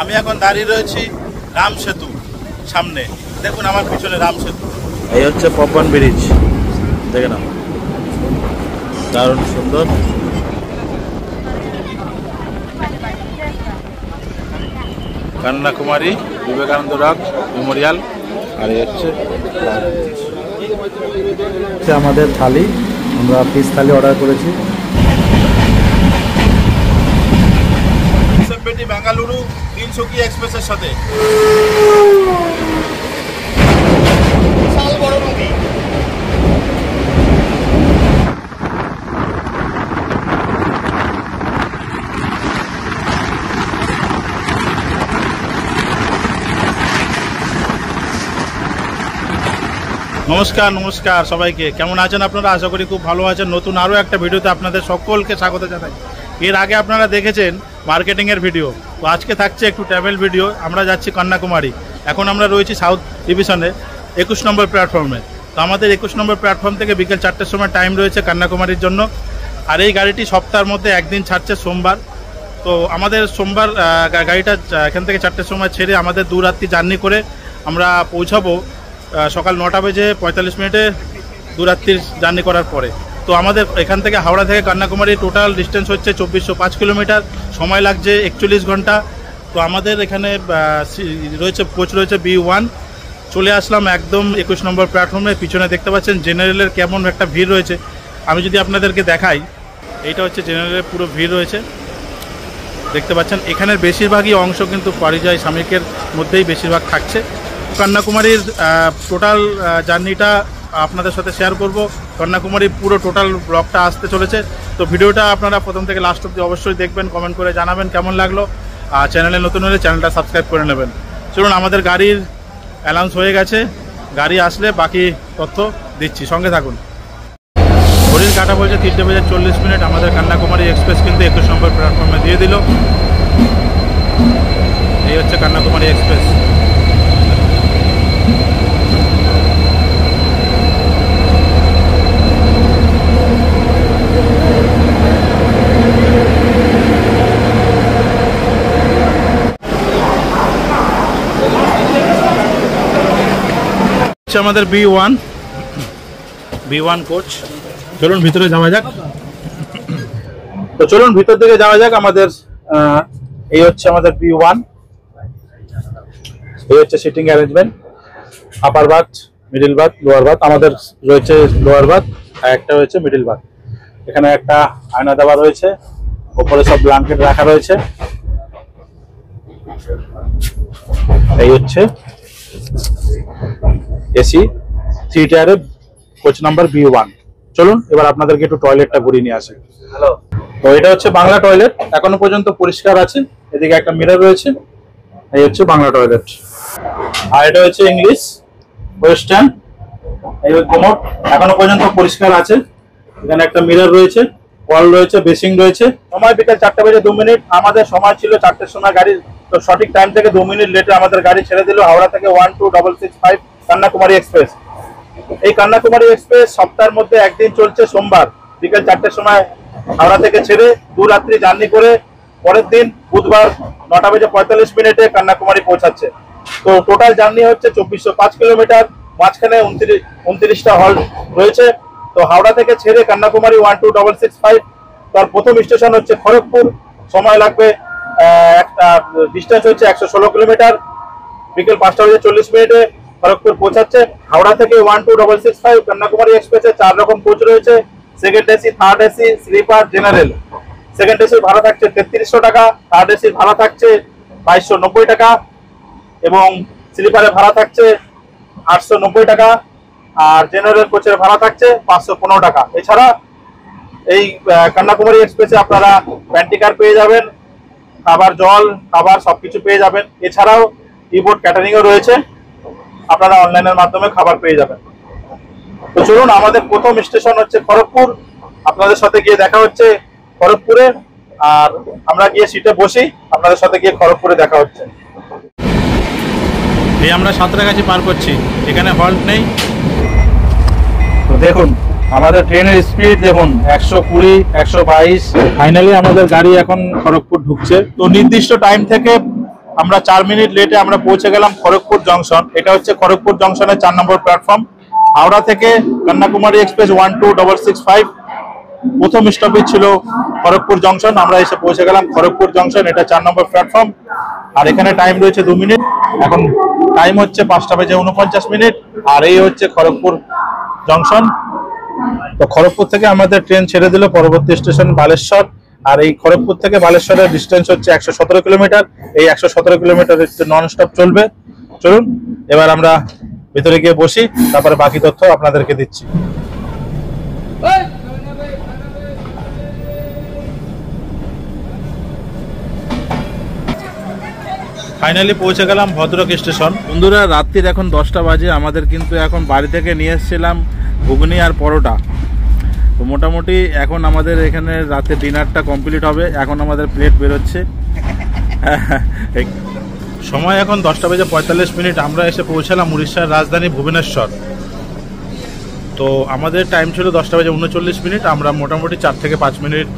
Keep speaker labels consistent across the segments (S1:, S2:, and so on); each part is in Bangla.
S1: আমি এখন দাঁড়িয়ে রয়েছি রাম সেতু সামনে। দেখুন আমার পিছনে রাম সেতু। এই হচ্ছে পবন ব্রিজ, দেখে নাও, দারুণ সুন্দর। Kanyakumari Vivekananda rock memorial. আর এই হচ্ছে আমাদের থালি, আমরা ফিশ থালি অর্ডার করেছি। বেঙ্গালুরু তিনসুকিয়া এক্সপ্রেসের সাথে বিশাল বড় নদী। নমস্কার নমস্কার সবাইকে, কেমন আছেন আপনারা? আশা করি খুব ভালো আছেন। নতুন আরও একটা ভিডিওতে আপনাদের সকলকে স্বাগত জানাই। এর আগে আপনারা দেখেছেন মার্কেটিংয়ের ভিডিও, তো আজকে থাকছে একটু ট্রাভেল ভিডিও। আমরা যাচ্ছি কন্যাকুমারী। এখন আমরা রয়েছি সাউথ ডিভিশনে 21 নম্বর প্ল্যাটফর্মে। তো আমাদের 21 নম্বর প্ল্যাটফর্ম থেকে বিকেল 4টের সময় টাইম রয়েছে কন্যাকুমারীর জন্য। আর এই গাড়িটি সপ্তাহের মধ্যে একদিন ছাড়ছে, সোমবার। তো আমাদের সোমবার গাড়িটা এখান থেকে 4টের সময় ছেড়ে আমাদের 2 রাত্রি জার্নি করে আমরা পৌঁছাবো সকাল 9টা বেজে 45 মিনিটে 2 রাত্রির জার্নি করার পরে। তো আমাদের এখান থেকে হাওড়া থেকে কন্যাকুমারী টোটাল ডিস্টেন্স হচ্ছে 2405 কিলোমিটার, সময় লাগছে 41 ঘন্টা। তো আমাদের এখানে রয়েছে কোচ রয়েছে B1। চলে আসলাম একদম 21 নম্বর প্ল্যাটফর্মে। পিছনে দেখতে পাচ্ছেন জেনারেলের কেমন একটা ভিড় রয়েছে। আমি যদি আপনাদেরকে দেখাই, এইটা হচ্ছে জেনারেলের পুরো ভিড় রয়েছে, দেখতে পাচ্ছেন। এখানের বেশিরভাগই অংশ কিন্তু পরিযায়ী শ্রমিকের মধ্যেই বেশিরভাগ থাকছে। কন্যাকুমারীর টোটাল জার্নিটা আপনাদের সাথে শেয়ার করব। কন্যাকুমারীর পুরো টোটাল ব্লগটা আসতে চলেছে। তো ভিডিওটা আপনারা প্রথম থেকে লাস্ট অবধি অবশ্যই দেখবেন, কমেন্ট করে জানাবেন কেমন লাগলো। আর চ্যানেলে নতুন হলে চ্যানেলটা সাবস্ক্রাইব করে নেবেন। চলুন, আমাদের গাড়ির অ্যানাউন্স হয়ে গেছে, গাড়ি আসলে বাকি তথ্য দিচ্ছি, সঙ্গে থাকুন। ঘড়ির কাটা বলছে 3টে বেজে 40 মিনিট। আমাদের কন্যাকুমারী এক্সপ্রেস কিন্তু 21 নম্বর প্ল্যাটফর্মে দিয়ে দিল। এই হচ্ছে কন্যাকুমারী এক্সপ্রেস। আমাদের B1 কোচ। চলুন ভিতরে যাওয়া যাক। তো চলুন ভিতর দিকে যাওয়া যাক। আমাদের এই হচ্ছে আমাদের B1। এই হচ্ছে sitting arrangement, upper berth, middle berth, lower berth. আমাদের রয়েছে লোয়ার বাথ আর একটা রয়েছে মিডল বাথ। এখানে একটা আয়না দেওয়া রয়েছে, উপরে সব ব্ল্যাঙ্কেট রাখা রয়েছে। এই হচ্ছে এসি 3 টায়ারের কোচ নাম্বার B1। চলুন এবার আপনাদেরকে একটু টয়লেটটা ঘুরিয়ে নিয়ে আসি। হ্যালো। তো এটা হচ্ছে বাংলা টয়লেট, এখনো পর্যন্ত পরিষ্কার আছে। এদিকে একটা মিরর রয়েছে। এই হচ্ছে বাংলা টয়লেট। আর এটা হচ্ছে ইংলিশ ওয়েস্টার্ন। এই কোমোড এখনো পর্যন্ত পরিষ্কার আছে। এখানে একটা মিরর রয়েছে, ওয়াল রয়েছে, বেসিং রয়েছে। সময় বিকেল 4টা বেজে 2 মিনিট। আমাদের সময় ছিল 4টের সময় গাড়ি, তো সঠিক টাইম থেকে 2 মিনিট লেটে আমাদের গাড়ি ছেড়ে দিল হাওড়া থেকে 12665 কন্যাকুমারী এক্সপ্রেস। এই কন্যাকুমারী এক্সপ্রেস সপ্তাহের মধ্যে একদিন চলছে, সোমবার বিকেল 4টের সময় হাওড়া থেকে ছেড়ে 2 রাত্রি জার্নি করে পরের দিন বুধবার 9টা বেজে 45 মিনিটে কন্যাকুমারী পৌঁছাচ্ছে। তো টোটাল জার্নি হচ্ছে 2405 কিলোমিটার। মাঝখানে 29টা হল্ট রয়েছে। তো হাওড়া থেকে ছেড়ে কন্যাকুমারী 12665, তার প্রথম স্টেশন হচ্ছে খড়গপুর। সময় লাগবে একটা ডিস্টেন্স হচ্ছে 116 কিলোমিটার। বিকেল 5টা বেজে 40 মিনিটে খড়গপুর পৌঁছাচ্ছে। হাওড়া থেকে 12665 কন্যাকুমারী এক্সপ্রেসে 4 রকম কোচ রয়েছে, second AC, third AC, sleeper, general. Second এসির ভাড়া থাকছে 3300 টাকা, থার্ড এসির ভাড়া থাকছে 2290 টাকা এবং স্লিপারের ভাড়া থাকছে 890 টাকা। আর জেনারেল কোচের ভাড়া থাকছে 515 টাকা। এছাড়া এই কন্যাকুমারী এক্সপ্রেসে আপনারা প্যান্টিকার পেয়ে যাবেন, খাবার, জল, খাবার সবকিছু পেয়ে যাবেন। এছাড়াও কিবোর্ড ক্যাটারিংও রয়েছে, আপনারা অনলাইনের মাধ্যমে খাবার পেয়ে যাবেন। তো চলুন, আমাদের প্রথম স্টেশন হচ্ছে খড়গপুর। আপনাদের সাথে গিয়ে দেখা হচ্ছে খড়গপুরে। আর আমরা গিয়ে সিটে বসি, আপনাদের সাথে গিয়ে খড়গপুরে দেখা হচ্ছে। এই আমরা সাঁতরাগাছি পার করছি, এখানে হল্ট নেই। তো দেখুন আমাদের ট্রেনের স্পিড দেখুন 120, 122। ফাইনালি আমাদের গাড়ি এখন খড়গপুর ঢুকছে। তো নির্দিষ্ট টাইম থেকে আমরা 4 মিনিট লেটে আমরা পৌঁছে গেলাম খড়গপুর জংশন। এটা হচ্ছে খড়গপুর জংশনের 4 নম্বর প্ল্যাটফর্ম। হাওড়া থেকে কন্যাকুমারী এক্সপ্রেস 12665 প্রথম স্টপেজ ছিল খড়গপুর জংশন। আমরা এসে পৌঁছে গেলাম খড়গপুর জংশন, এটা 4 নম্বর প্ল্যাটফর্ম। আর এখানে টাইম রয়েছে 2 মিনিট। এখন টাইম হচ্ছে 5:49। আর এই হচ্ছে খড়গপুর জংশন। তো খড়গপুর থেকে আমাদের ট্রেন ছেড়ে দিল পরবর্তী স্টেশন বালেশ্বর। আর এই খড়গপুর থেকে বালেশ্বরের ডিস্টেন্স হচ্ছে 117 কিলোমিটার। এই 117 কিলোমিটার নন স্টপ চলবে। চলুন এবার আমরা ভিতরে গিয়ে বসি, তারপরে বাকি তথ্য আপনাদেরকে দিচ্ছি। ফাইনালি পৌঁছে গেলাম ভদ্রক স্টেশন। বন্ধুরা, রাত্রির এখন 10টা বাজে। আমাদের কিন্তু এখন বাড়ি থেকে নিয়ে এসেছিলাম ঘুগনি আর পরোটা। তো মোটামুটি এখন আমাদের এখানে রাতে ডিনারটা কমপ্লিট হবে। এখন আমাদের প্লেট বেরোচ্ছে। সময় এখন 10:45। আমরা এসে পৌঁছালাম উড়িষ্যার রাজধানী ভুবনেশ্বর। তো আমাদের টাইম ছিল 10:39। আমরা মোটামুটি 4 থেকে 5 মিনিট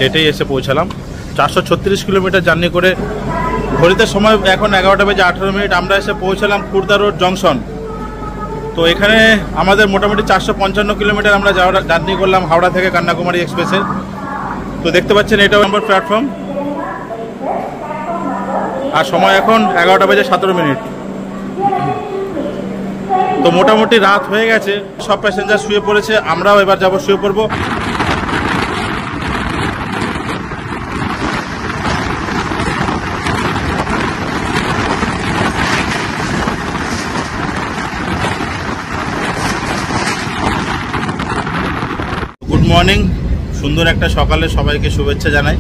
S1: লেটেই এসে পৌঁছালাম। 436 কিলোমিটার জার্নি করে। ঘড়িতে সময় এখন 11:18। আমরা এসে পৌঁছালাম খুর্দা রোড জংশন। তো এখানে আমাদের মোটামুটি 455 কিলোমিটার আমরা জার্নি করলাম হাওড়া থেকে কন্যাকুমারী এক্সপ্রেসের। তো দেখতে পাচ্ছেন এটা নম্বর প্ল্যাটফর্ম। আর সময় এখন 11:17। তো মোটামুটি রাত হয়ে গেছে, সব প্যাসেঞ্জার শুয়ে পড়েছে। আমরাও এবার যাব, শুয়ে পড়বো। গুড মর্নিং, সুন্দর একটা সকালে সবাইকে শুভেচ্ছা জানাই।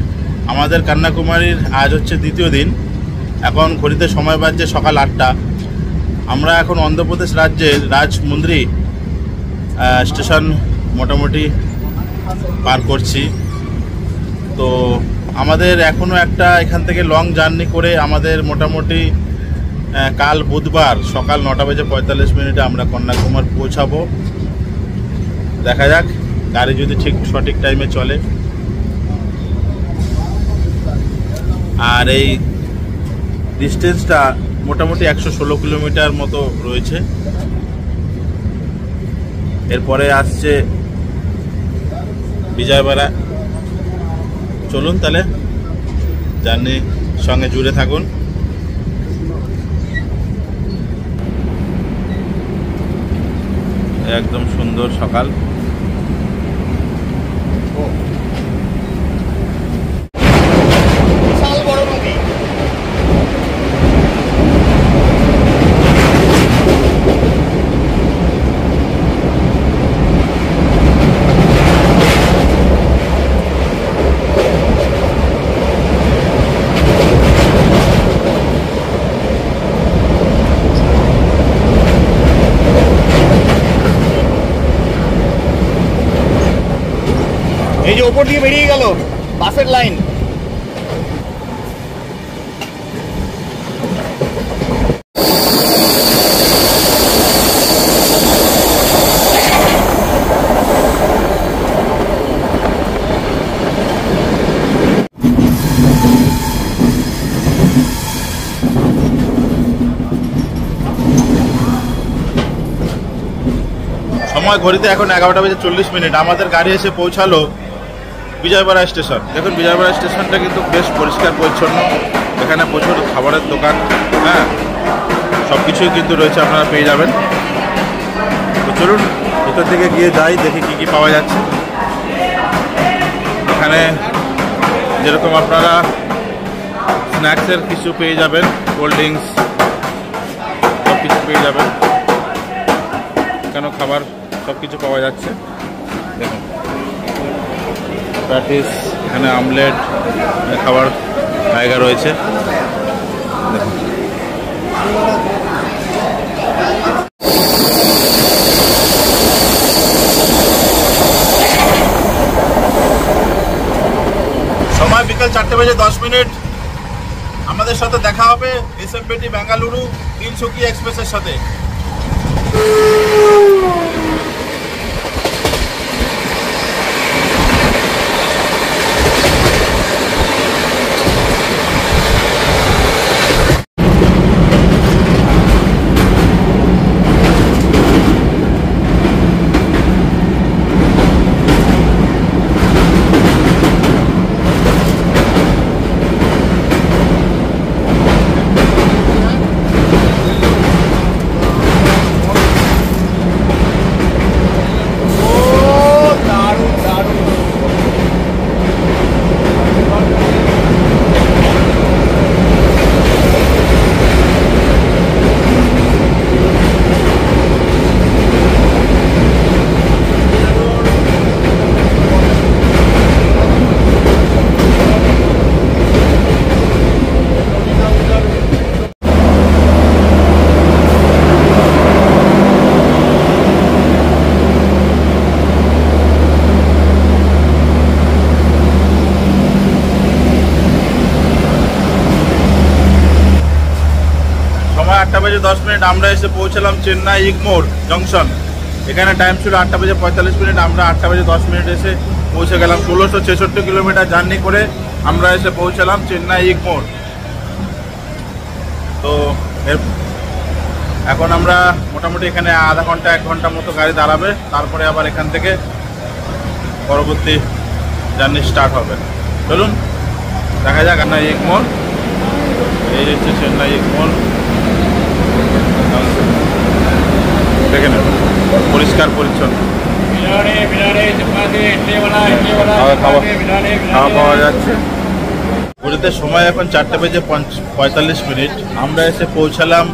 S1: আমাদের কন্যাকুমারীর আজ হচ্ছে দ্বিতীয় দিন। এখন ঘড়িতে সময় বাজছে সকাল 8টা। আমরা এখন অন্ধ্রপ্রদেশ রাজ্যের রাজমুন্দ্রি স্টেশন মোটামুটি পার করছি। তো আমাদের এখনও একটা এখান থেকে লং জার্নি করে আমাদের মোটামুটি কাল বুধবার সকাল 9:45 আমরা কন্যাকুমারী পৌঁছাবো। দেখা যাক গাড়ি যদি সঠিক টাইমে চলে। আর এই ডিস্টেন্সটা মোটামুটি 116 কিলোমিটার মতো রয়েছে। এরপরে আসছে বিজয়বাড়া। চলুন তাহলে জার্নির সঙ্গে জুড়ে থাকুন। একদম সুন্দর সকাল।
S2: এই যে উপর দিয়ে বেরিয়ে গেল বাসের লাইন।
S1: সময় ঘড়িতে এখন 11:40। আমাদের গাড়ি এসে পৌঁছালো বিজয়বাড়া স্টেশন। দেখুন বিজয়বাড়া স্টেশনটা কিন্তু বেশ পরিষ্কার পরিচ্ছন্ন। এখানে প্রচুর খাবারের দোকান, হ্যাঁ, সব কিছুই কিন্তু রয়েছে, আপনারা পেয়ে যাবেন। তো চলুন ভিতর থেকে গিয়ে যাই, দেখি কি কি পাওয়া যাচ্ছে। এখানে যেরকম আপনারা স্ন্যাক্সের কিছু পেয়ে যাবেন, কোল্ড ড্রিঙ্কস সব কিছু পেয়ে যাবেন। কেন খাবার সব কিছু পাওয়া যাচ্ছে। দেখুন প্যাটিস, এখানে আমলেট, খাবার জায়গা রয়েছে। দেখুন সময় বিকাল 4:10। আমাদের সাথে দেখা হবে এসএমবিটি বেঙ্গালুরু তিনসুকিয়া এক্সপ্রেসের সাথে। 8:10 আমরা এসে পৌঁছালাম চেন্নাই ইগমোর জংশন। এখানে টাইম ছিল 8:45, আমরা 8:10 এসে পৌঁছে গেলাম। 1666 কিলোমিটার জার্নি করে আমরা এসে পৌঁছালাম চেন্নাই ইগমোর। তো এখন আমরা মোটামুটি এখানে আধা ঘন্টা 1 ঘন্টা মতো গাড়ি দাঁড়াবে, তারপরে আবার এখান থেকে পরবর্তী জার্নি স্টার্ট হবে। চলুন দেখা যাক। চেন্নাই ইগমোর, এই হচ্ছে চেন্নাই ইগমোর। দেখে নেব, পরিষ্কার পরিচ্ছন্ন, খাওয়া পাওয়া যাচ্ছে। ঘুরতে সময় এখন 4:45। আমরা এসে পৌঁছালাম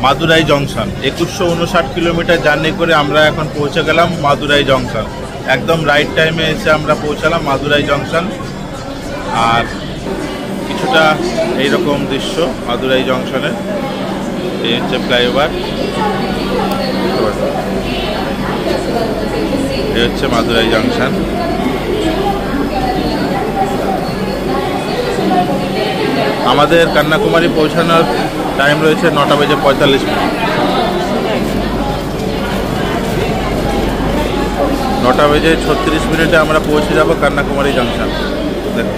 S1: মাদুরাই জংশন। 2159 কিলোমিটার জার্নি করে আমরা এখন পৌঁছে গেলাম মাদুরাই জংশন। একদম রাইট টাইমে এসে আমরা পৌঁছালাম মাদুরাই জংশন। আর কিছুটা এইরকম দৃশ্য মাদুরাই জংশনে। এই হচ্ছে ফ্লাইওভার, এই হচ্ছে মাদুরাই জংশন। আমাদের কন্যাকুমারী পৌঁছানোর টাইম রয়েছে 9:45। 9:36 আমরা পৌঁছে যাব কন্যাকুমারী জংশন। দেখুন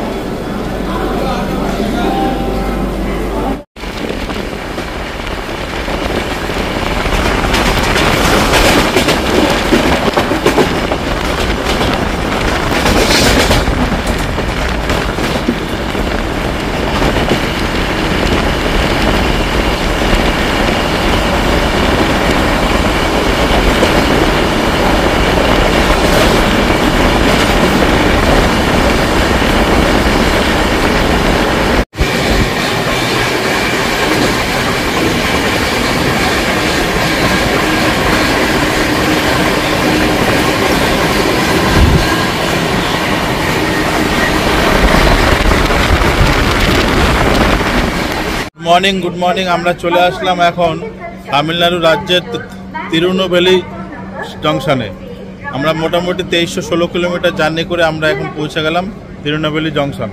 S1: গুড মর্নিং। আমরা চলে আসলাম এখন তামিলনাড়ু রাজ্যের তিরুনেলভেলি জংশনে। আমরা মোটামুটি 2316 কিলোমিটার জার্নি করে আমরা এখন পৌঁছে গেলাম তিরুনেলভেলি জংশন।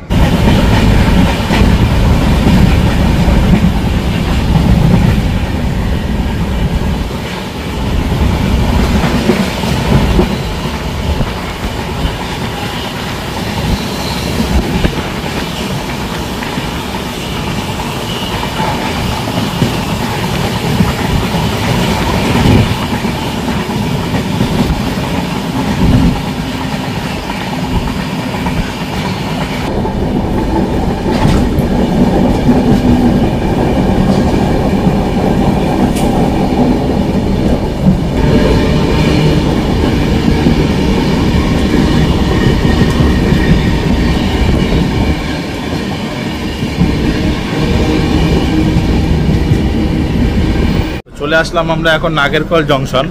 S1: চলে আসলাম আমরা এখন নাগেরকল জংশন।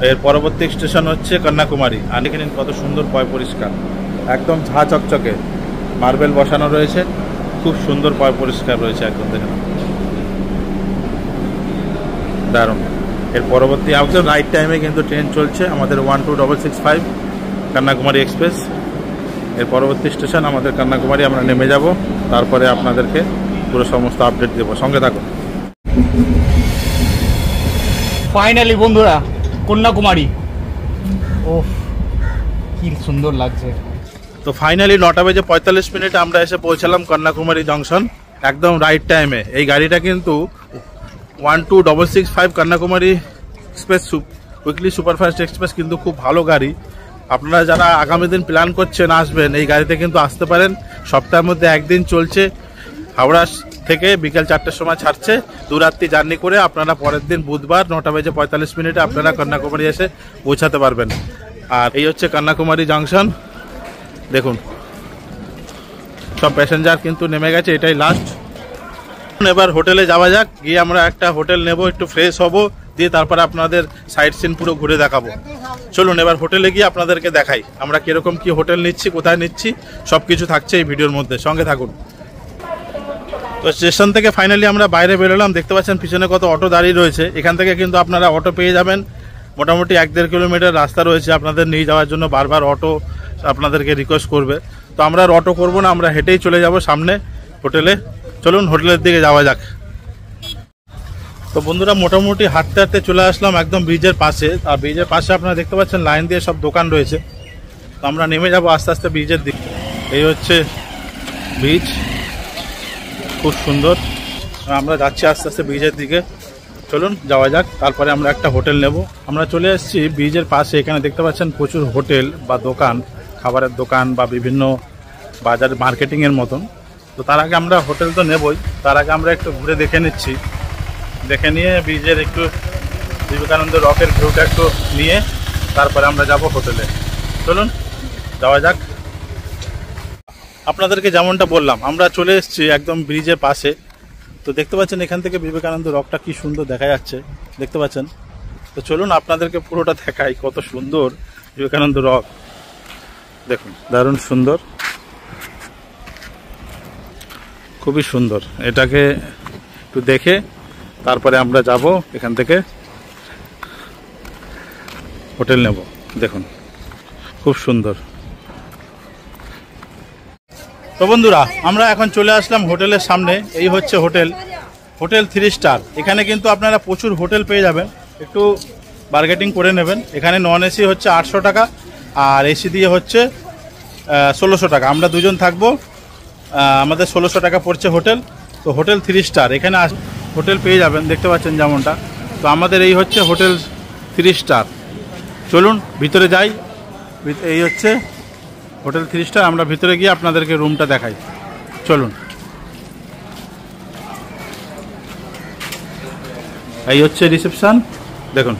S1: এর পরবর্তী স্টেশন হচ্ছে কন্যাকুমারী। আর দেখে নিন কত সুন্দর পয় পরিষ্কার, একদম ঝা চকচকে মার্বেল বসানো রয়েছে, খুব সুন্দর পয় পরিষ্কার রয়েছে একদম। দেখেন দারুণ। এর পরবর্তী একদম রাইট টাইমে কিন্তু ট্রেন চলছে আমাদের 12665 কন্যাকুমারী এক্সপ্রেস। এর পরবর্তী স্টেশন আমাদের কন্যাকুমারী। আমরা নেমে যাব, তারপরে আপনাদেরকে পুরো সমস্ত আপডেট দেবো। সঙ্গে থাকুন।
S2: ফাইনালি বন্ধুরা কন্যাকুমারী, ও কি সুন্দর লাগছে।
S1: তো ফাইনালি 9:45 আমরা এসে পৌঁছালাম কন্যাকুমারী জংশন, একদম রাইট টাইমে। এই গাড়িটা কিন্তু 12665 Kanyakumari express weekly superfast express কিন্তু খুব ভালো গাড়ি। আপনারা যারা আগামী দিন প্ল্যান করছেন আসবেন, এই গাড়িতে কিন্তু আসতে পারেন। সপ্তাহের মধ্যে একদিন চলছে, হাওড়া থেকে বিকেল 4টের সময় ছাড়ছে। 2 রাত্রি জার্নি করে আপনারা পরের দিন বুধবার 9:45 আপনারা কন্যাকুমারী এসে পৌঁছাতে পারবেন। আর এই হচ্ছে কন্যাকুমারী জংশন। দেখুন সব প্যাসেঞ্জার কিন্তু নেমে গেছে, এটাই লাস্ট। এবার হোটেলে যাওয়া যাক, গিয়ে আমরা একটা হোটেল নেব, একটু ফ্রেশ হব, দিয়ে তারপরে আপনাদের সাইট সিন পুরো ঘুরে দেখাবো। চলুন এবার হোটেলে গিয়ে আপনাদেরকে দেখাই আমরা কিরকম কি হোটেল নিচ্ছি, কোথায় নিচ্ছি, সব কিছু থাকছে এই ভিডিওর মধ্যে। সঙ্গে থাকুন। তো স্টেশন থেকে ফাইনালি আমরা বাইরে বেরোলাম। দেখতে পাচ্ছেন পিছনে কত অটো দাঁড়িয়ে রয়েছে। এখান থেকে কিন্তু আপনারা অটো পেয়ে যাবেন। মোটামুটি 1-1.5 কিলোমিটার রাস্তা রয়েছে আপনাদের নিয়ে যাওয়ার জন্য। বারবার অটো আপনাদেরকে রিকোয়েস্ট করবে, তো আমরা আর অটো করবো না, আমরা হেঁটেই চলে যাব সামনে হোটেলে। চলুন হোটেলের দিকে যাওয়া যাক। তো বন্ধুরা মোটামুটি হাঁটতে হাঁটতে চলে আসলাম একদম ব্রিজের পাশে। আর ব্রিজের পাশে আপনারা দেখতে পাচ্ছেন লাইন দিয়ে সব দোকান রয়েছে। তো আমরা নেমে যাব আস্তে আস্তে ব্রিজের দিকে। এই হচ্ছে ব্রিজ, খুব সুন্দর। আমরা যাচ্ছি আস্তে আস্তে ব্রিজের দিকে, চলুন যাওয়া যাক। তারপরে আমরা একটা হোটেল নেব। আমরা চলে এসেছি ব্রিজের পাশে। এখানে দেখতে পাচ্ছেন প্রচুর হোটেল বা দোকান, খাবারের দোকান বা বিভিন্ন বাজার মার্কেটিংয়ের মতন। তো তার আগে আমরা হোটেল তো নেবই, তার আগে আমরা একটু ঘুরে দেখে নিচ্ছি। দেখে নিয়ে ব্রিজের একটু বিবেকানন্দ রকের ভিউটা একটু নিয়ে তারপরে আমরা যাব হোটেলে। চলুন যাওয়া যাক। আপনাদেরকে যেমনটা বললাম, আমরা চলে এসেছি একদম ব্রিজের পাশে। তো দেখতে পাচ্ছেন এখান থেকে বিবেকানন্দ রকটা কি সুন্দর দেখা যাচ্ছে, দেখতে পাচ্ছেন। তো চলুন আপনাদেরকে পুরোটা দেখাই, কত সুন্দর বিবেকানন্দ রক। দেখুন দারুণ সুন্দর, খুবই সুন্দর। এটাকে একটু দেখে তারপরে আমরা যাব এখান থেকে হোটেল নেব। দেখুন খুব সুন্দর। তো বন্ধুরা আমরা এখন চলে আসলাম হোটেলের সামনে। এই হচ্ছে হোটেল, হোটেল 3 স্টার। এখানে কিন্তু আপনারা প্রচুর হোটেল পেয়ে যাবেন, একটু বার্গেটিং করে নেবেন। এখানে নন এসি হচ্ছে 800 টাকা আর এসি দিয়ে হচ্ছে 1600 টাকা। আমরা দুজন থাকবো, আমাদের 1600 টাকা পড়ছে হোটেল। তো হোটেল 3 স্টার, এখানে হোটেল পেয়ে যাবেন দেখতে পাচ্ছেন যেমনটা। তো আমাদের এই হচ্ছে হোটেল 3 স্টার। চলুন ভিতরে যাই। এই হচ্ছে হোটেল 3 স্টার। আমরা ভিতরে গিয়ে আপনাদেরকে রুমটা দেখাই, চলুন। এই হচ্ছে রিসেপশন। দেখুন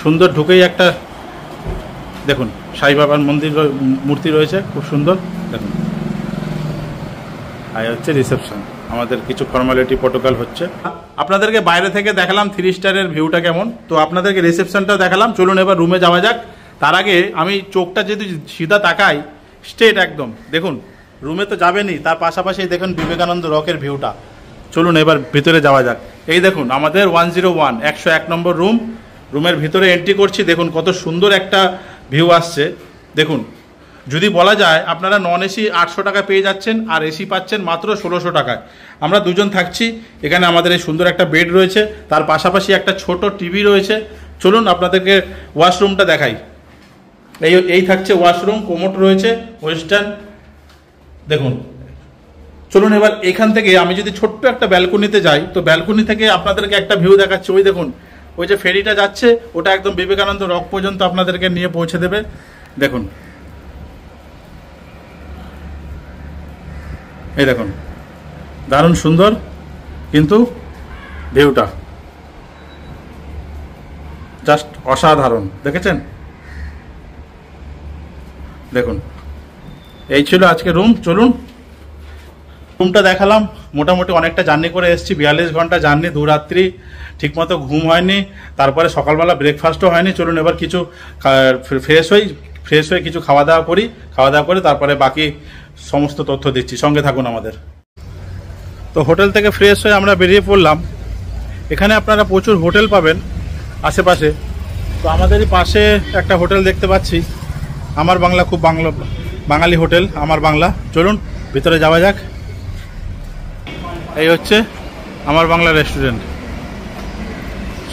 S1: সুন্দর, ঢুকেই একটা দেখুন সাই বাবার মন্দির মূর্তি রয়েছে, খুব সুন্দর। দেখুন এই হচ্ছে রিসেপশন। আমাদের কিছু ফর্মালিটি প্রোটোকল হচ্ছে। আপনাদেরকে বাইরে থেকে দেখালাম 3 স্টারের ভিউটা কেমন, তো আপনাদেরকে রিসেপশনটাও দেখালাম। চলুন এবার রুমে যাওয়া যাক। তার আগে আমি চোখটা যদি সিধা তাকাই স্ট্রেট একদম, দেখুন রুমে তো যাবেনই, তার পাশাপাশি দেখুন বিবেকানন্দ রকের ভিউটা। চলুন এবার ভিতরে যাওয়া যাক। এই দেখুন আমাদের 101 101 নম্বর রুম। রুমের ভিতরে এন্ট্রি করছি, দেখুন কত সুন্দর একটা ভিউ আসছে। দেখুন যদি বলা যায় আপনারা নন এসি 800 টাকা পেয়ে যাচ্ছেন আর এসি পাচ্ছেন মাত্র 1600 টাকায়। আমরা দুজন থাকছি। এখানে আমাদের এই সুন্দর একটা বেড রয়েছে, তার পাশাপাশি একটা ছোট টিভি রয়েছে। চলুন আপনাদেরকে ওয়াশরুমটা দেখাই। এই থাকছে ওয়াশরুম, কোমোড রয়েছে ওয়েস্টার্ন। দেখুন চলুন এবার এখান থেকে আমি যদি ছোট্ট একটা ব্যালকনিতে যাই, তো ব্যালকনি থেকে আপনাদেরকে একটা ভিউ দেখাচ্ছি। ওই দেখুন ওই যে ফেরিটা যাচ্ছে, ওটা একদম বিবেকানন্দ রক পর্যন্ত আপনাদেরকে নিয়ে পৌঁছে দেবে। দেখুন এই দেখুন দারুণ সুন্দর কিন্তু ভিউটা জাস্ট অসাধারণ, দেখেছেন? দেখুন এই ছিল আজকে রুম। চলুন রুমটা দেখালাম। মোটামুটি অনেকটা জার্নি করে এসেছি, 42 ঘন্টা জার্নি, 2 রাত্রি, ঠিকমতো ঘুম হয়নি, তারপরে সকালবেলা ব্রেকফাস্টও হয়নি। চলুন এবার কিছু ফ্রেশ হয়ে কিছু খাওয়া দাওয়া করি। খাওয়া দাওয়া করে তারপরে বাকি সমস্ত তথ্য দিচ্ছি, সঙ্গে থাকুন আমাদের। তো হোটেল থেকে ফ্রেশ হয়ে আমরা বেরিয়ে পড়লাম। এখানে আপনারা প্রচুর হোটেল পাবেন আশেপাশে। তো আমাদেরই পাশে একটা হোটেল দেখতে পাচ্ছি, আমার বাংলা, খুব বাঙালি হোটেল আমার বাংলা। চলুন ভিতরে যাওয়া যাক। এই হচ্ছে আমার বাংলা রেস্টুরেন্ট।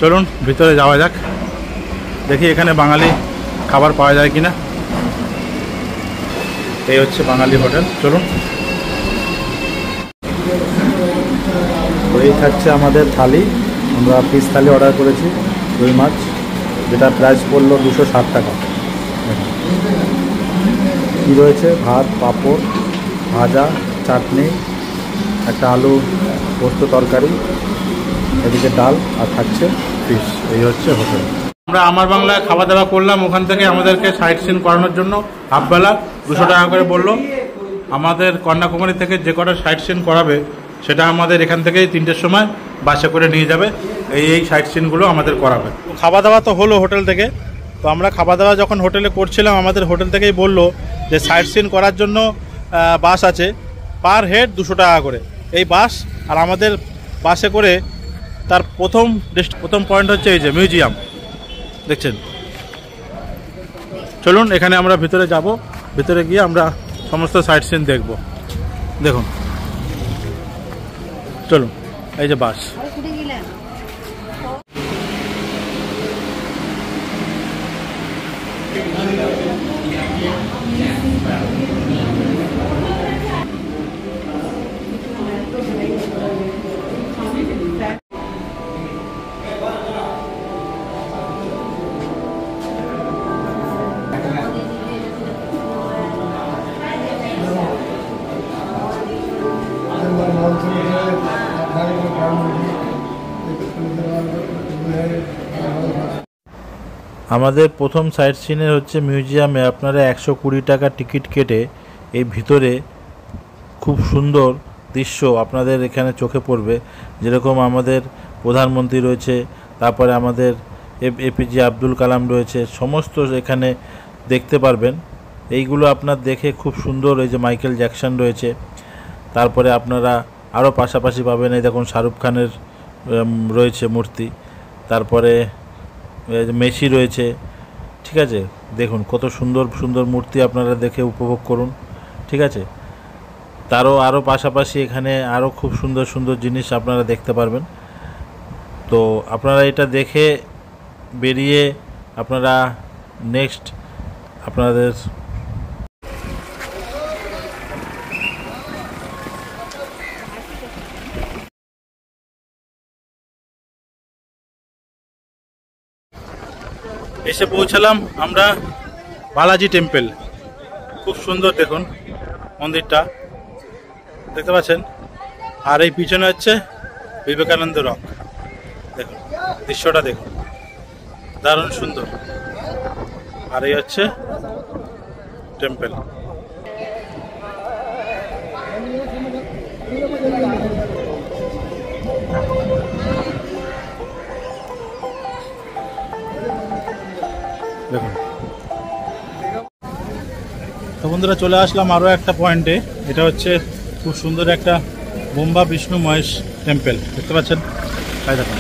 S1: চলুন ভিতরে যাওয়া যাক, দেখি এখানে বাঙালি খাবার পাওয়া যায় কিনা। এই হচ্ছে বাঙালি হোটেল। চলুন। এই থাকছে আমাদের থালি। আমরা ফিশ থালি অর্ডার করেছি, রুই মাছ, যেটা প্রাইস পড়লো 260 টাকা। কি রয়েছে? ভাত, পাঁপড়, ভাজা, চাটনি, একটা আলু পোস্ত তরকারি, এদিকে ডাল, আর থাকছে ফিশ। এই হচ্ছে হোটেল। আমরা আমার বাংলায় খাওয়া দাওয়া করলাম। ওখান থেকে আমাদেরকে সাইট সিন করানোর জন্য হাফবেলা 200 টাকা করে বললো। আমাদের কন্যাকুমারী থেকে যে কটা সাইট সিন করাবে সেটা আমাদের এখান থেকেই 3টের সময় বাসে করে নিয়ে যাবে। এই সাইট সিনগুলো আমাদের করাবে। খাওয়া দাওয়া তো হলো হোটেল থেকে। তো আমরা খাওয়া দাওয়া যখন হোটেলে করছিলাম, আমাদের হোটেল থেকেই বললো যে সাইট সিন করার জন্য বাস আছে, পার হেড 200 টাকা করে এই বাস। আর আমাদের বাসে করে তার প্রথম পয়েন্ট হচ্ছে এই যে মিউজিয়াম, দেখছেন। চলুন এখানে আমরা ভিতরে যাব। ভিতরে গিয়ে আমরা সমস্ত সাইট সিন দেখব। দেখুন চলুন, এই যে বাস।
S3: আমাদের প্রথম সাইট সিনের হচ্ছে মিউজিয়ামে আপনারা 120 টাকা টিকিট কেটে এই ভিতরে খুব সুন্দর দৃশ্য আপনাদের এখানে চোখে পড়বে। যেরকম আমাদের প্রধানমন্ত্রী রয়েছে, তারপরে আমাদের এপিজে আব্দুল কালাম রয়েছে, সমস্ত এখানে দেখতে পারবেন। এইগুলো আপনার দেখে খুব সুন্দর। এই যে মাইকেল জ্যাকসন রয়েছে, তারপরে আপনারা আরও পাশাপাশি পাবেন এই দেখুন শাহরুখ খানের রয়েছে মূর্তি, তারপরে মেসি রয়েছে। ঠিক আছে, দেখুন কত সুন্দর সুন্দর মূর্তি, আপনারা দেখে উপভোগ করুন। ঠিক আছে, আরও পাশাপাশি এখানে আরও খুব সুন্দর সুন্দর জিনিস আপনারা দেখতে পারবেন। তো আপনারা এটা দেখে বেরিয়ে আপনারা নেক্সট আপনাদের
S1: এসে পৌঁছালাম আমরা বালাজি টেম্পল। খুব সুন্দর দেখুন মন্দিরটা, দেখতে পাচ্ছেন। আর এই পিছনে হচ্ছে বিবেকানন্দ রক। দেখুন দৃশ্যটা দেখুন, দারুণ সুন্দর। আর এই হচ্ছে টেম্পল। দেখুন তো বন্ধুরা, চলে আসলাম আরও একটা পয়েন্টে। এটা হচ্ছে খুব সুন্দর একটা বোম্বা বিষ্ণু মহেশ টেম্পল, দেখতে পাচ্ছেন। তাই দেখুন,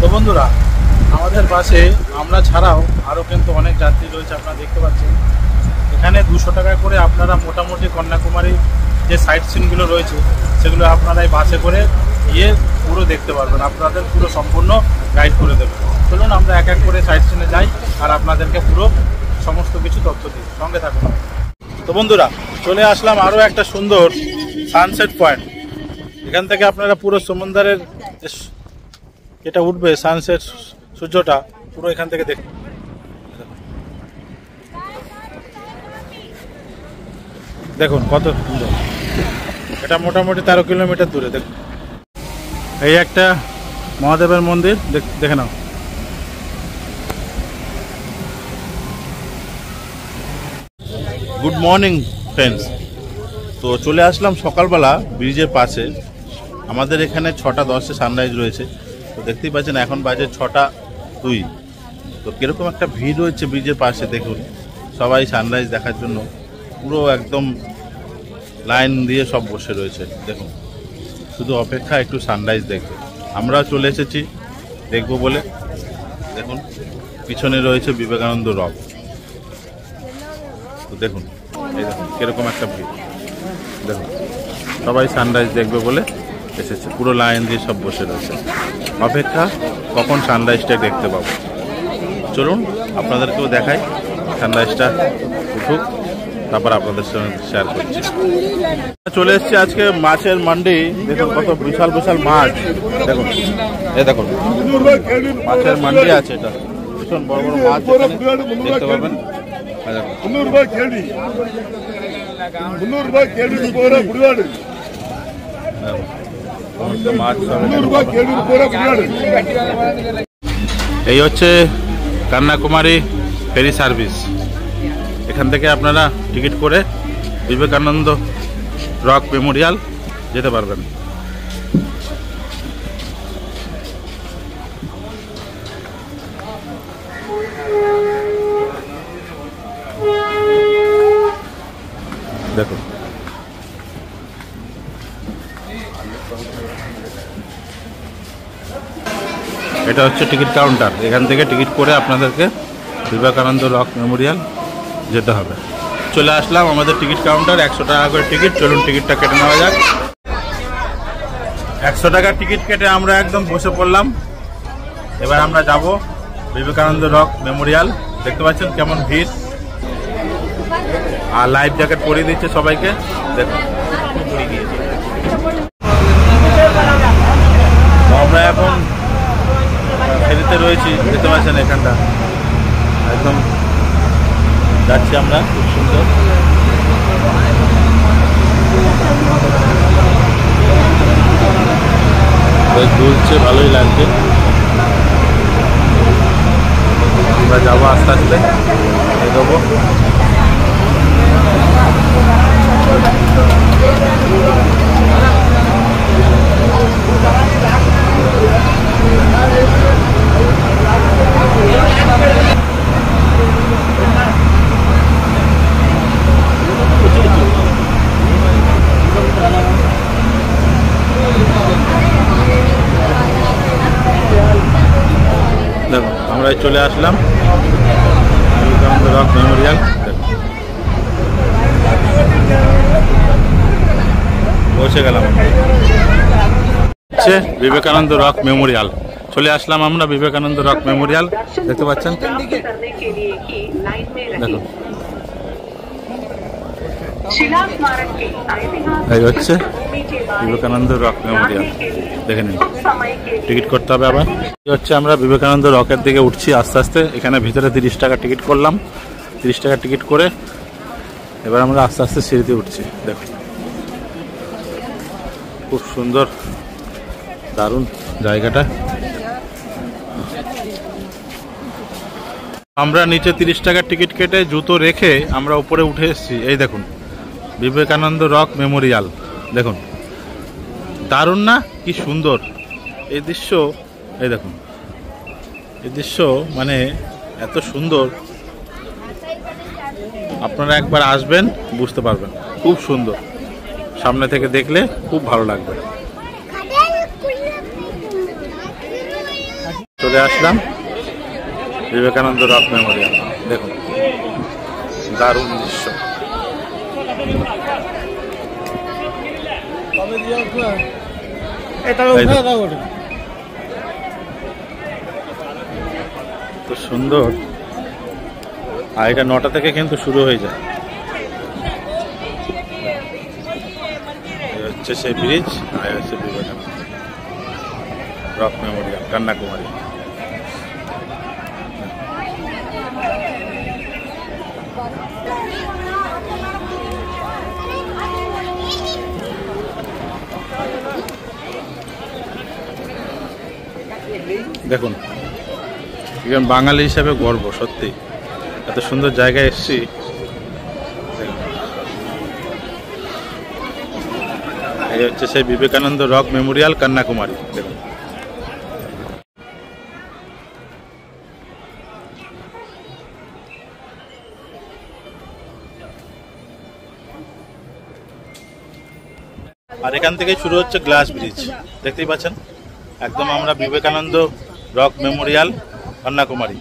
S1: তো বন্ধুরা আমাদের বাসে আমরা ছাড়াও আরও কিন্তু অনেক যাত্রী রয়েছে, আপনারা দেখতে পাচ্ছেন। এখানে 200 টাকা করে আপনারা মোটামুটি কন্যাকুমারী যে সাইট সিনগুলো রয়েছে সেগুলো আপনারা এই বাসে করে গিয়ে পুরো দেখতে পারবেন। আপনাদের পুরো সম্পূর্ণ গাইড করে দেবে। চলুন আমরা এক এক করে সাইট সিনে যাই আর আপনাদেরকে পুরো সমস্ত কিছু তথ্য দিই, সঙ্গে থাকুন। তো বন্ধুরা চলে আসলাম আরও একটা সুন্দর সানসেট পয়েন্ট। এখান থেকে আপনারা পুরো সমুদ্রের এটা উঠবে, সানসেট সূর্যটা পুরো এখান থেকে দেখ। দেখুন কত সুন্দর। এটা মোটামুটি 13 কিলোমিটার দূরে। দেখুন এই একটা মহাদেবের মন্দির, দেখে নাও। Good morning friends. তো চলে আসলাম সকালবেলা ব্রিজের পাশে। আমাদের এখানে 6:10 সানরাইজ রয়েছে। তো দেখতেই পাচ্ছেন এখন বাজে 6:02। তো কীরকম একটা ভিড় রয়েছে ব্রিজের পাশে। দেখুন সবাই সানরাইজ দেখার জন্য পুরো একদম লাইন দিয়ে সব বসে রয়েছে। দেখুন শুধু অপেক্ষা একটু সানরাইজ দেখবে। আমরা চলে এসেছি দেখবো বলে। দেখুন পিছনে রয়েছে বিবেকানন্দ রক। তো দেখুন এই দেখুন কীরকম একটা ভিড়। দেখুন সবাই সানরাইজ দেখবে বলে এসেছে, পুরো লাইন দিয়ে সব বসে রয়েছে, অপেক্ষা কখন সানরাইজটা দেখতে পাবো। চলুন আপনাদেরকেও দেখাই সানরাইজটা উঠুক, তারপর আপনাদের সঙ্গে শেয়ার করছি। চলে এসেছি আজকে মাছের মান্ডি। দেখুন কত বিশাল বিশাল মাছ। দেখুন এই দেখুন মাছের মান্ডি আছে, এটা ভীষণ বড় বড় মাছ দেখতে পাবেন। এই হচ্ছে কন্যাকুমারী ফেরি সার্ভিস। এখান থেকে আপনারা টিকিট করে বিবেকানন্দ রক মেমোরিয়াল যেতে পারবেন। দেখুন এটা হচ্ছে টিকিট কাউন্টার। এখান থেকে টিকিট করে আপনাদেরকে বিবেকানন্দ রক মেমোরিয়াল যেতে হবে। চলে আসলাম আমাদের টিকিট কাউন্টার। 100 টাকা করে টিকিট। চলুন টিকিটটা কেটে নেওয়া যাক।
S3: 100 টাকার টিকিট কেটে আমরা একদম বসে পড়লাম। এবার আমরা যাব বিবেকানন্দ রক মেমোরিয়াল। দেখতে পাচ্ছেন কেমন ভিড়, আর লাইফ জ্যাকেট পরিয়ে দিচ্ছে সবাইকে। দেখুন আমরা এখন ফেরিতে রয়েছি, দেখতে পাচ্ছেন এখানটা একদম যাচ্ছি আমরা, খুব সুন্দর। বেশ দুলছে, ভালোই লাগছে। আমরা যাবো আস্তে আস্তে, এগোবো। দেখো আমরা চলে আসলাম বিবেকানন্দ রক মেমোরিয়াল। পৌঁছে গেলাম হচ্ছে বিবেকানন্দ রক মেমোরিয়াল। চলে আসলাম আমরা বিবেকানন্দ রক মেমোরিয়াল, দেখতে পাচ্ছেন। দেখো এই হচ্ছে বিবেকানন্দ রক মেমোরিয়াল, দেখে নিন। টিকিট করতে হবে আবার। হচ্ছে আমরা বিবেকানন্দ রকের দিকে উঠছি আস্তে আস্তে। এখানে ভিতরে 30 টাকা টিকিট করলাম। 30 টাকা টিকিট করে এবার আমরা আস্তে আস্তে সিঁড়িতে উঠছি। দেখুন খুব সুন্দর, দারুণ জায়গাটা। আমরা নিচে 30 টাকার টিকিট কেটে জুতো রেখে আমরা উপরে উঠে এসেছি। এই দেখুন বিবেকানন্দ রক মেমোরিয়াল, দেখুন দারুণ না, কি সুন্দর এই দৃশ্য। এই দেখুন এই দৃশ্য মানে এত সুন্দর, আপনারা একবার আসবেন বুঝতে পারবেন। খুব সুন্দর, সামনে থেকে দেখলে খুব ভালো লাগবে। চলে আসলাম বিবেকানন্দ রক মেমোরিয়াল, দেখুন দারুণ দৃশ্য। তো সুন্দর, আর এটা 9টা থেকে কিন্তু শুরু হয়ে যায়। হচ্ছে সেই ব্রিজ, আর হচ্ছে বিবেকানন্দ রক মেমোরিয়াল, কন্যাকুমারী। দেখুন একজন বাঙালি হিসাবে গর্ব, সত্যি এত সুন্দর জায়গায় এসেছি। এই হচ্ছে সেই বিবেকানন্দ রক মেমোরিয়াল, কন্যাকুমারী। দেখুন আর এখান থেকে শুরু হচ্ছে গ্লাস ব্রিজ, দেখতেই পাচ্ছেন। একদম আমরা বিবেকানন্দ রক মেমোরিয়াল, কন্যাকুমারী,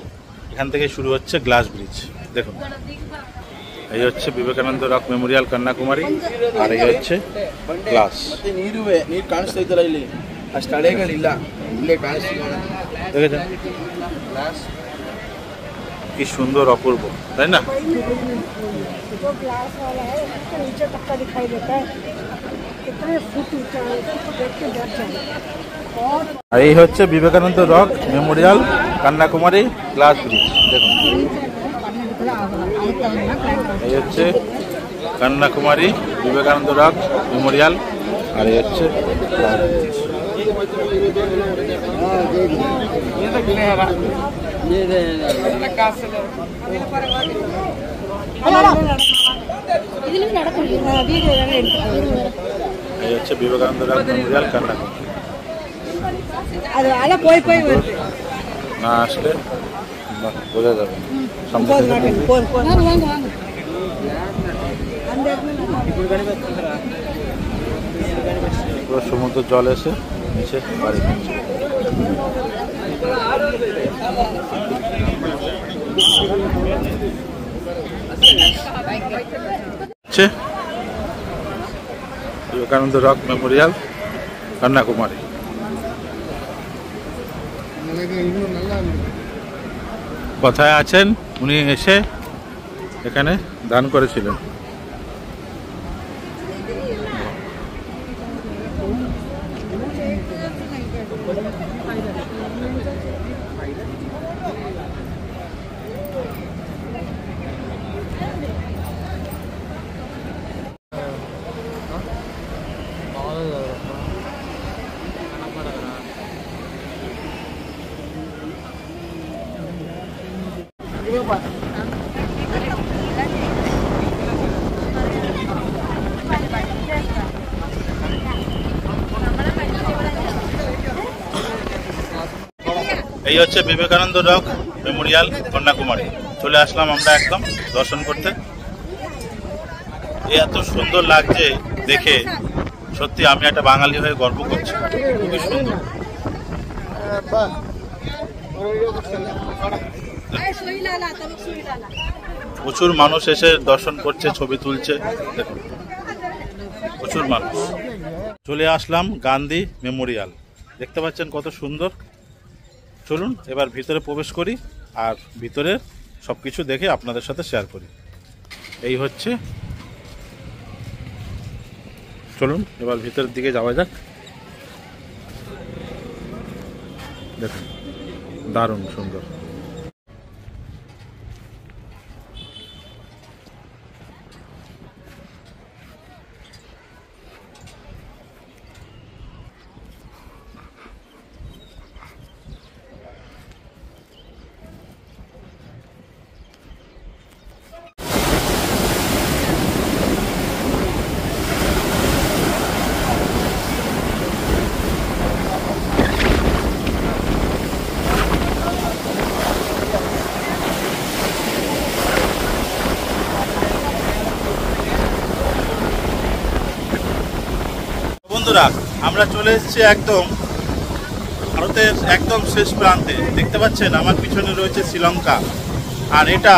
S3: এখান থেকে শুরু হচ্ছে গ্লাস ব্রিজ। দেখুন এই হচ্ছে বিবেকানন্দ রক মেমোরিয়াল, কন্যাকুমারী, আর এই হচ্ছে গ্লাস। দেখেছেন কি সুন্দর, অপূর্ব, তাই না? আর এই হচ্ছে Vivekananda rock Memorial, Kanyakumari, glass bridge. দেখুন এই হচ্ছে কন্যাকুমারী বিবেকানন্দ রক মেমোরিয়াল, আর এই হচ্ছে এই হচ্ছে বিবেকানন্দ রক মেমোরিয়াল, কন্যাকুমারী। না আসলে বোঝা যাবে সামনে থেকে। পুরো সমুদ্র জল এসে নিচে বাড়ি বিবেকানন্দ রক মেমোরিয়াল,
S1: কন্যাকুমারী। কোথায় আছেন উনি এসে এখানে দান করেছিলেন। এই হচ্ছে বিবেকানন্দ রক মেমোরিয়াল কন্যাকুমারী। চলে আসলাম আমরা একদম দর্শন করতে। এত সুন্দর লাগছে দেখে, সত্যি আমি একটা বাঙালি হয়ে গর্ব করছি। খুবই সুন্দর। প্রচুর মানুষ এসে দর্শন করছে, ছবি তুলছে। দেখুন প্রচুর মানুষ। চলে আসলাম গান্ধী মেমোরিয়াল, দেখতে পাচ্ছেন কত সুন্দর। চলুন এবার ভিতরে প্রবেশ করি আর ভিতরে সবকিছু দেখে আপনাদের সাথে শেয়ার করি। এই হচ্ছে, চলুন এবার ভিতরের দিকে যাওয়া যাক। দেখুন দারুণ সুন্দর। বন্ধুরা আমরা চলে এসেছি একদম ভারতের একদম শেষ প্রান্তে। দেখতে পাচ্ছেন আমার পিছনে রয়েছে শ্রীলঙ্কা, আর এটা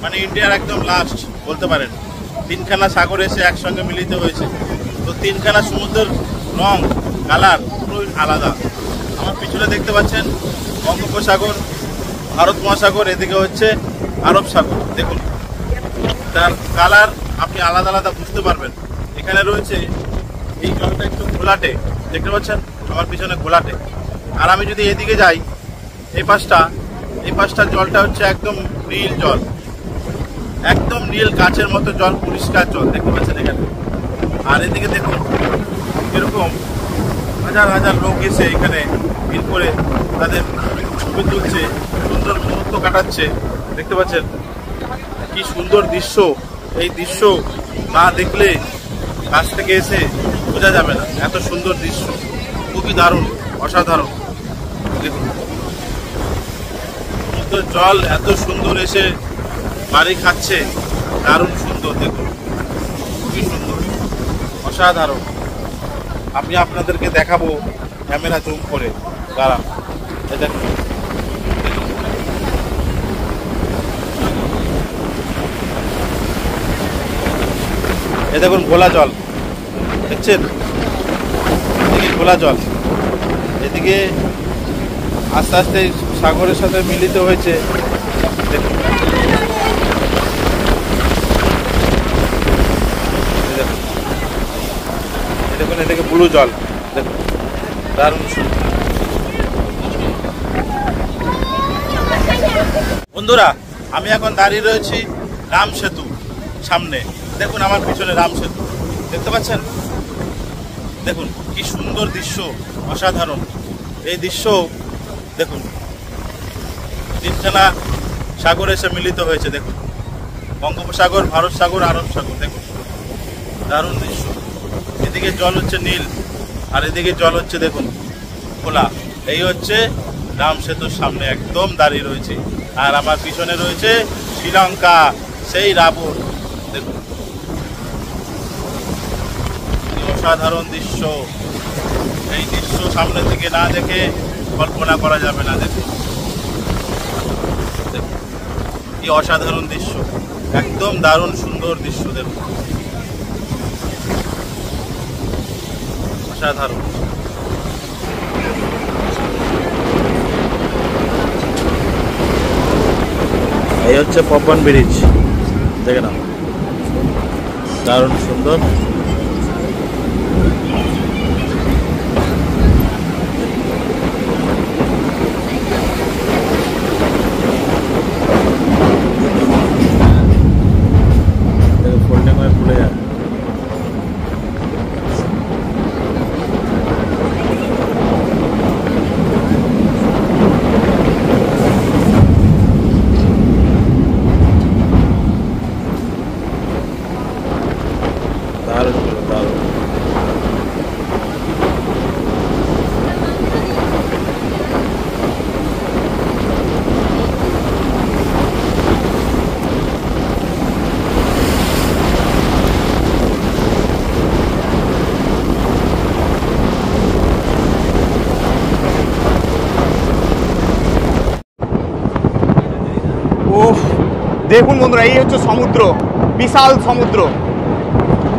S1: মানে ইন্ডিয়ার একদম লাস্ট বলতে পারেন। তিনখানা সাগর এসে একসঙ্গে মিলিত হয়েছে। তো তিনখানা সমুদ্রের রং কালার পুরো আলাদা। আমার পিছনে দেখতে পাচ্ছেন বঙ্গোপসাগর, ভারত মহাসাগর, এদিকে হচ্ছে আরব সাগর। দেখুন তার কালার আপনি আলাদা আলাদা বুঝতে পারবেন। এখানে রয়েছে এই জলটা একটু ঘোলাটে, দেখতে পাচ্ছেন আমার পিছনে ঘোলাটে। আর আমি যদি এদিকে যাই এই পাশটার জলটা হচ্ছে একদম নীল জল, একদম নীল কাচের মতো জল, পরিষ্কার জল দেখতে পাচ্ছেন এখানে। আর এদিকে দেখুন এরকম হাজার হাজার লোক এসে এখানে ভিড় করে তাদের ছবি তুলছে, সুন্দর মুহূর্ত কাটাচ্ছে। দেখতে পাচ্ছেন কি সুন্দর দৃশ্য। এই দৃশ্য না দেখলে কাছ থেকে এসে বোঝা যাবে না, এত সুন্দর দৃশ্য, খুবই দারুণ, অসাধারণ। দেখুন সমুদ্রের জল এত সুন্দর এসে বাড়ি খাচ্ছে, দারুণ সুন্দর। দেখুন খুবই সুন্দর, অসাধারণ। আমি আপনাদেরকে দেখাবো ক্যামেরা জুম করে, দাঁড়ান। এই দেখুন এই দেখুন ঘোলা জল দেখছেন, এদিকে ঘোলা জল, এদিকে আস্তে আস্তে সাগরের সাথে মিলিত হয়েছে। দেখুন দেখুন এদিকে ব্লু জল, দেখুন দারুণ সুন্দর। বন্ধুরা আমি এখন দাঁড়িয়ে রয়েছি রাম সেতু সামনে। দেখুন আমার পিছনে রাম সেতু দেখতে পাচ্ছেন। দেখুন কি সুন্দর দৃশ্য, অসাধারণ এই দৃশ্য। দেখুন তিনখানা সাগর এসে মিলিত হয়েছে। দেখুন বঙ্গোপসাগর, ভারত সাগর, আরব সাগর। দেখুন দারুণ দৃশ্য। এদিকে জল হচ্ছে নীল আর এদিকে জল হচ্ছে দেখুন খোলা। এই হচ্ছে রাম সেতুর সামনে একদম দাঁড়িয়ে রয়েছে। আর আমার পিছনে রয়েছে শ্রীলঙ্কা, সেই রাবণ। দেখুন অসাধারণ দৃশ্য। এই দৃশ্য সামনে থেকে না দেখে কল্পনা করা যাবে না। দেখুন কি অসাধারণ দৃশ্য, একদম দারুণ সুন্দর দৃশ্য। দেখুন
S3: অসাধারণ। এই হচ্ছে পপন ব্রিজ, দেখে নাও, দারুণ সুন্দর। ফোল্ডিং হয়ে খুলে যায়। দারুণ দারুণ।
S2: ওফ, দেখুন বন্ধুরা, এই হচ্ছে সমুদ্র, বিশাল সমুদ্র,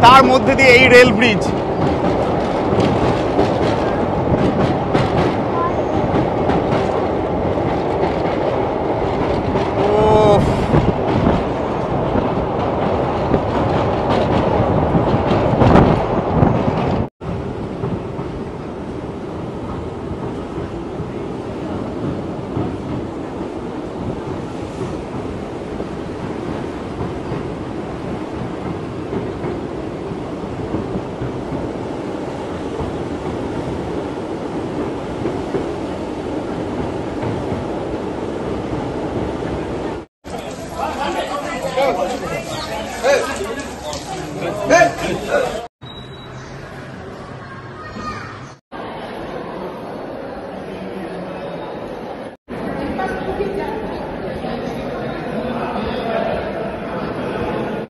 S2: তার মধ্যে দিয়ে এই রেল ব্রিজ।